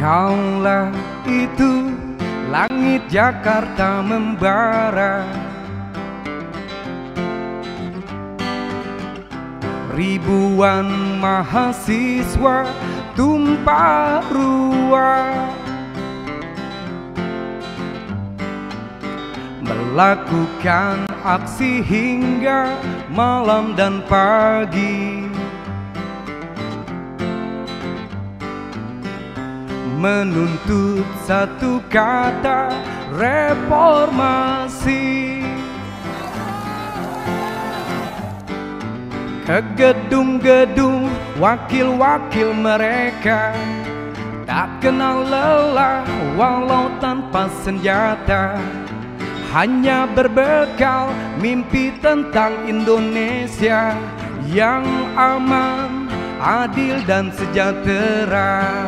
Kaulah itu langit Jakarta membara, ribuan mahasiswa tumpah ruah melakukan aksi hingga malam dan pagi, menuntut satu kata reformasi. Ke gedung-gedung wakil-wakil mereka tak kenal lelah walau tanpa senjata, hanya berbekal mimpi tentang Indonesia yang aman, adil dan sejahtera.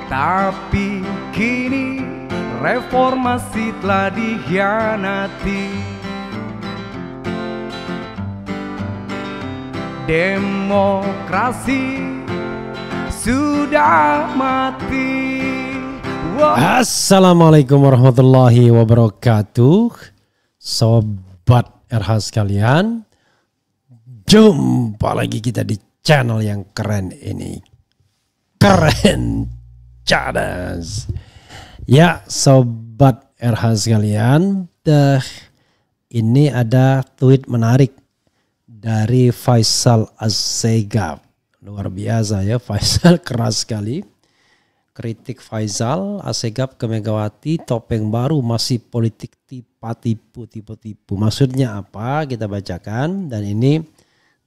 Tapi kini reformasi telah dikhianati, demokrasi sudah mati. Assalamualaikum warahmatullahi wabarakatuh, sobat RH sekalian. Jumpa lagi kita di channel yang keren ini, keren cadas. Ya sobat RH sekalian, ini ada tweet menarik dari Faisal Assegaf. Luar biasa ya, Faisal keras sekali. Kritik Faisal Assegaf ke Megawati, topeng baru masih politik tipu-tipu. Maksudnya apa? Kita bacakan, dan ini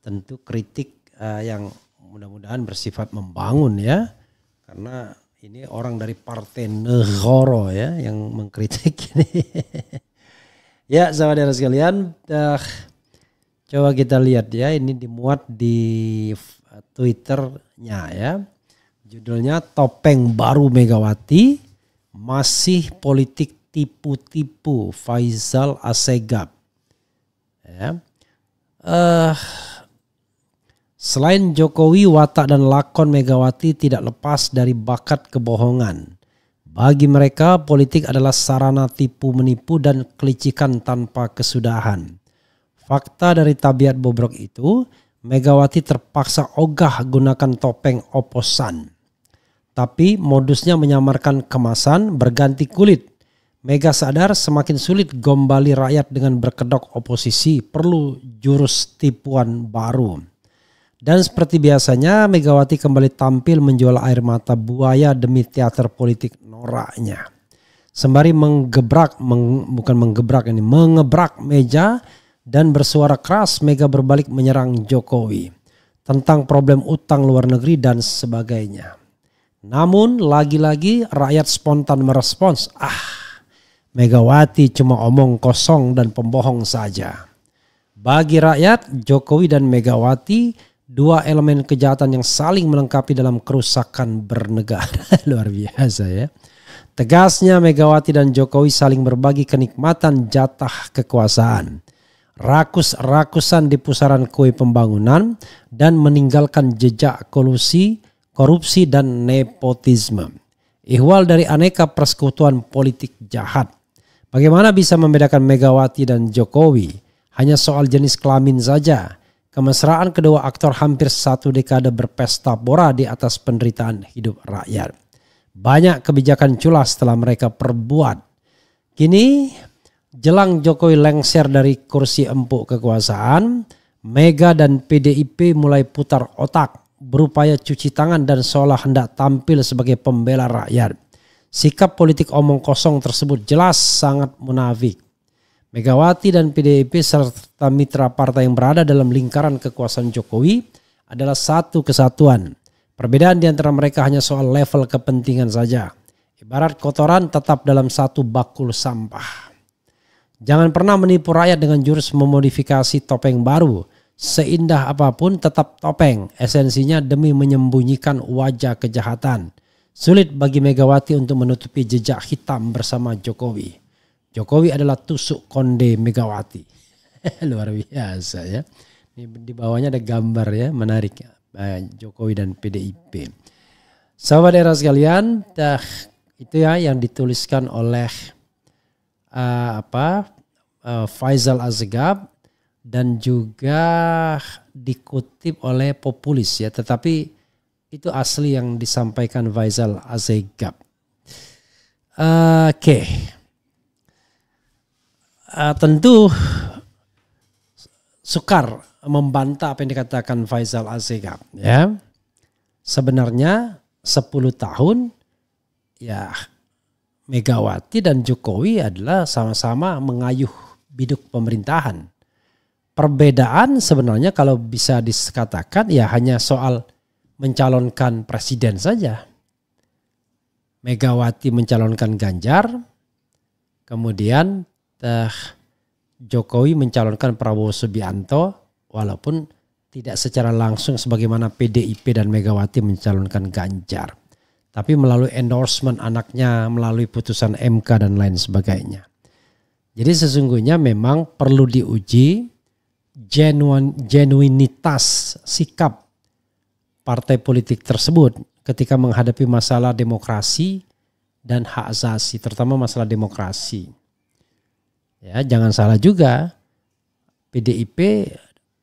tentu kritik yang mudah-mudahan bersifat membangun ya. Karena ini orang dari Partai Negoro ya yang mengkritik ini. Ya saudara sekalian, coba kita lihat ya, ini dimuat di Twitternya ya. Judulnya topeng baru Megawati masih politik tipu-tipu, Faisal Assegaf. Ya. Selain Jokowi, watak dan lakon Megawati tidak lepas dari bakat kebohongan. Bagi mereka, politik adalah sarana tipu menipu dan kelicikan tanpa kesudahan. Fakta dari tabiat bobrok itu, Megawati terpaksa ogah gunakan topeng oposan. Tapi modusnya menyamarkan kemasan, berganti kulit. Mega sadar semakin sulit gombali rakyat dengan berkedok oposisi, perlu jurus tipuan baru. Dan seperti biasanya, Megawati kembali tampil menjual air mata buaya demi teater politik noraknya. Sembari mengebrak meja dan bersuara keras, Mega berbalik menyerang Jokowi tentang problem utang luar negeri dan sebagainya. Namun lagi-lagi rakyat spontan merespons, Megawati cuma omong kosong dan pembohong saja. Bagi rakyat, Jokowi dan Megawati dua elemen kejahatan yang saling melengkapi dalam kerusakan bernegara. Luar biasa ya. Tegasnya Megawati dan Jokowi saling berbagi kenikmatan jatah kekuasaan. Rakus-rakusan di pusaran kue pembangunan dan meninggalkan jejak korupsi dan nepotisme. Ihwal dari aneka persekutuan politik jahat. Bagaimana bisa membedakan Megawati dan Jokowi? Hanya soal jenis kelamin saja. Kemesraan kedua aktor hampir satu dekade berpesta pora di atas penderitaan hidup rakyat. Banyak kebijakan culas telah mereka perbuat. Kini jelang Jokowi lengser dari kursi empuk kekuasaan, Mega dan PDIP mulai putar otak, berupaya cuci tangan dan seolah hendak tampil sebagai pembela rakyat. Sikap politik omong kosong tersebut jelas sangat munafik. Megawati dan PDIP serta mitra partai yang berada dalam lingkaran kekuasaan Jokowi adalah satu kesatuan. Perbedaan di antara mereka hanya soal level kepentingan saja. Ibarat kotoran tetap dalam satu bakul sampah. Jangan pernah menipu rakyat dengan jurus memodifikasi topeng baru. Seindah apapun tetap topeng, esensinya demi menyembunyikan wajah kejahatan. Sulit bagi Megawati untuk menutupi jejak hitam bersama Jokowi. Jokowi adalah tusuk konde Megawati. Luar biasa ya. Di bawahnya ada gambar ya, menarik. Jokowi dan PDIP. Sahabat era sekalian, itu ya yang dituliskan oleh Faisal Asegab dan juga dikutip oleh Populis ya, tetapi itu asli yang disampaikan Faisal Asegab. Tentu sukar membantah apa yang dikatakan Faisal Asegab ya. Sebenarnya 10 tahun ya Megawati dan Jokowi adalah sama-sama mengayuh biduk pemerintahan. Perbedaan sebenarnya kalau bisa dikatakan ya hanya soal mencalonkan presiden saja. Megawati mencalonkan Ganjar, kemudian Jokowi mencalonkan Prabowo Subianto, walaupun tidak secara langsung sebagaimana PDIP dan Megawati mencalonkan Ganjar. Tapi melalui endorsement anaknya, melalui putusan MK dan lain sebagainya. Jadi sesungguhnya memang perlu diuji genuinitas sikap partai politik tersebut ketika menghadapi masalah demokrasi dan hak asasi, terutama masalah demokrasi. Ya, jangan salah juga, PDIP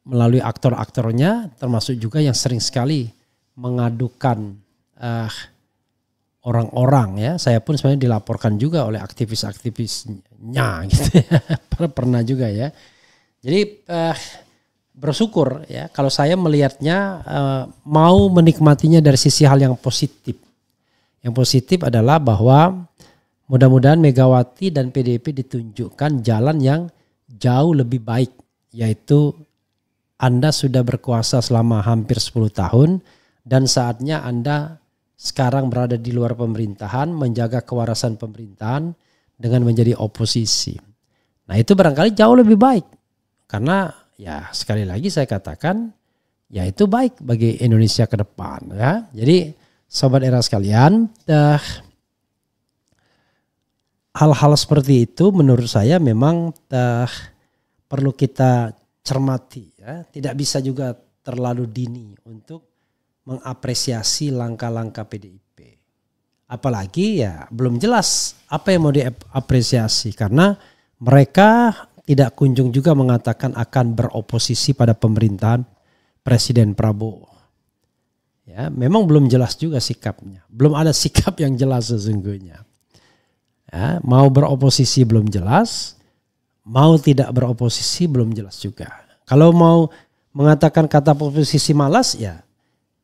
melalui aktor-aktornya termasuk juga yang sering sekali mengadukan orang-orang ya. Saya pun sebenarnya dilaporkan juga oleh aktivis-aktivisnya gitu ya. Pernah juga ya. Jadi bersyukur ya kalau saya melihatnya mau menikmatinya dari sisi hal yang positif. Yang positif adalah bahwa mudah-mudahan Megawati dan PDIP ditunjukkan jalan yang jauh lebih baik, yaitu Anda sudah berkuasa selama hampir 10 tahun dan saatnya Anda sekarang berada di luar pemerintahan, menjaga kewarasan pemerintahan dengan menjadi oposisi. Nah itu barangkali jauh lebih baik karena ya sekali lagi saya katakan ya itu baik bagi Indonesia ke depan ya. Jadi sobat era sekalian, hal-hal seperti itu menurut saya memang perlu kita cermati ya. Tidak bisa juga terlalu dini untuk mengapresiasi langkah-langkah PDIP. Apalagi ya belum jelas apa yang mau diapresiasi karena mereka tidak kunjung juga mengatakan akan beroposisi pada pemerintahan Presiden Prabowo. Ya, memang belum jelas juga sikapnya. Belum ada sikap yang jelas sesungguhnya. Ya, mau beroposisi belum jelas, mau tidak beroposisi belum jelas juga. Kalau mau mengatakan kata oposisi malas ya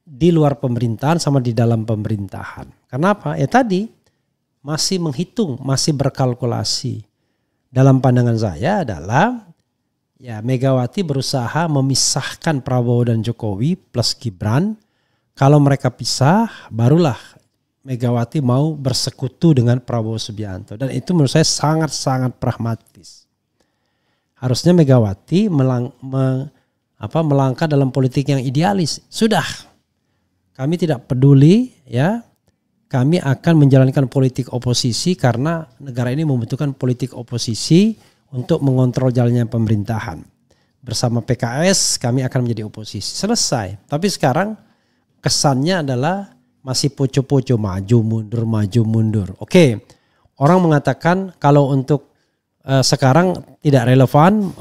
di luar pemerintahan sama di dalam pemerintahan. Kenapa? Ya tadi masih menghitung, masih berkalkulasi. Dalam pandangan saya adalah ya Megawati berusaha memisahkan Prabowo dan Jokowi plus Gibran. Kalau mereka pisah barulah Megawati mau bersekutu dengan Prabowo Subianto. Dan itu menurut saya sangat-sangat pragmatis. Harusnya Megawati melangkah dalam politik yang idealis. Sudah, kami tidak peduli ya. Kami akan menjalankan politik oposisi karena negara ini membutuhkan politik oposisi untuk mengontrol jalannya pemerintahan. Bersama PKS kami akan menjadi oposisi. Selesai. Tapi sekarang kesannya adalah masih poco-poco, maju mundur. Oke, orang mengatakan kalau untuk sekarang tidak relevan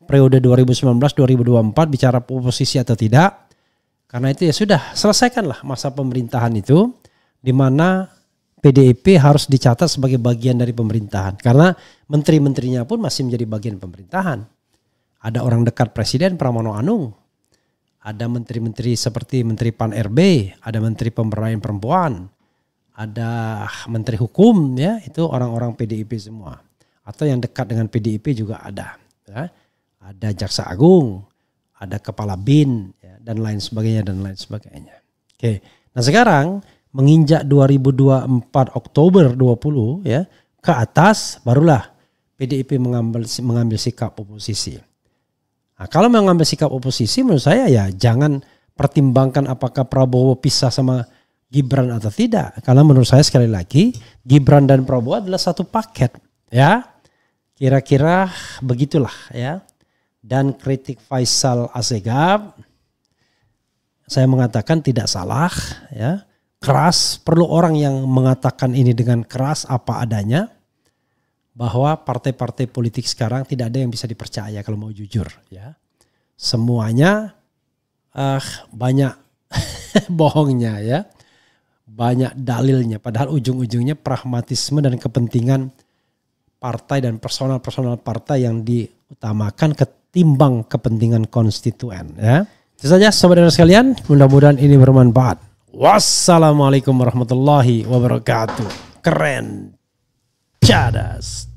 periode 2019-2024 bicara oposisi atau tidak. Karena itu ya sudah, selesaikanlah masa pemerintahan itu di mana PDIP harus dicatat sebagai bagian dari pemerintahan. Karena menteri-menterinya pun masih menjadi bagian pemerintahan. Ada orang dekat Presiden Pramono Anung. Ada menteri-menteri seperti Menteri Pan RB, ada Menteri Pemberdayaan Perempuan, ada Menteri Hukum ya, itu orang-orang PDIP semua. Atau yang dekat dengan PDIP juga ada. Ya. Ada Jaksa Agung, ada Kepala BIN ya, dan lain sebagainya. Oke. Nah sekarang menginjak 2024 Oktober 20 ya ke atas barulah PDIP mengambil sikap oposisi. Nah, kalau mengambil sikap oposisi menurut saya ya jangan pertimbangkan apakah Prabowo pisah sama Gibran atau tidak. Karena menurut saya sekali lagi Gibran dan Prabowo adalah satu paket ya. Kira-kira begitulah ya. Dan kritik Faisal Asegab saya mengatakan tidak salah, ya. Keras, perlu orang yang mengatakan ini dengan keras apa adanya, bahwa partai-partai politik sekarang tidak ada yang bisa dipercaya kalau mau jujur, ya. Semuanya banyak bohongnya, ya. Banyak dalilnya, padahal ujung-ujungnya pragmatisme dan kepentingan partai dan personal-personal partai yang diutamakan ketimbang kepentingan konstituen, ya. Itu saja sobat sekalian, mudah-mudahan ini bermanfaat. Wassalamualaikum warahmatullahi wabarakatuh. Keren. Cadas.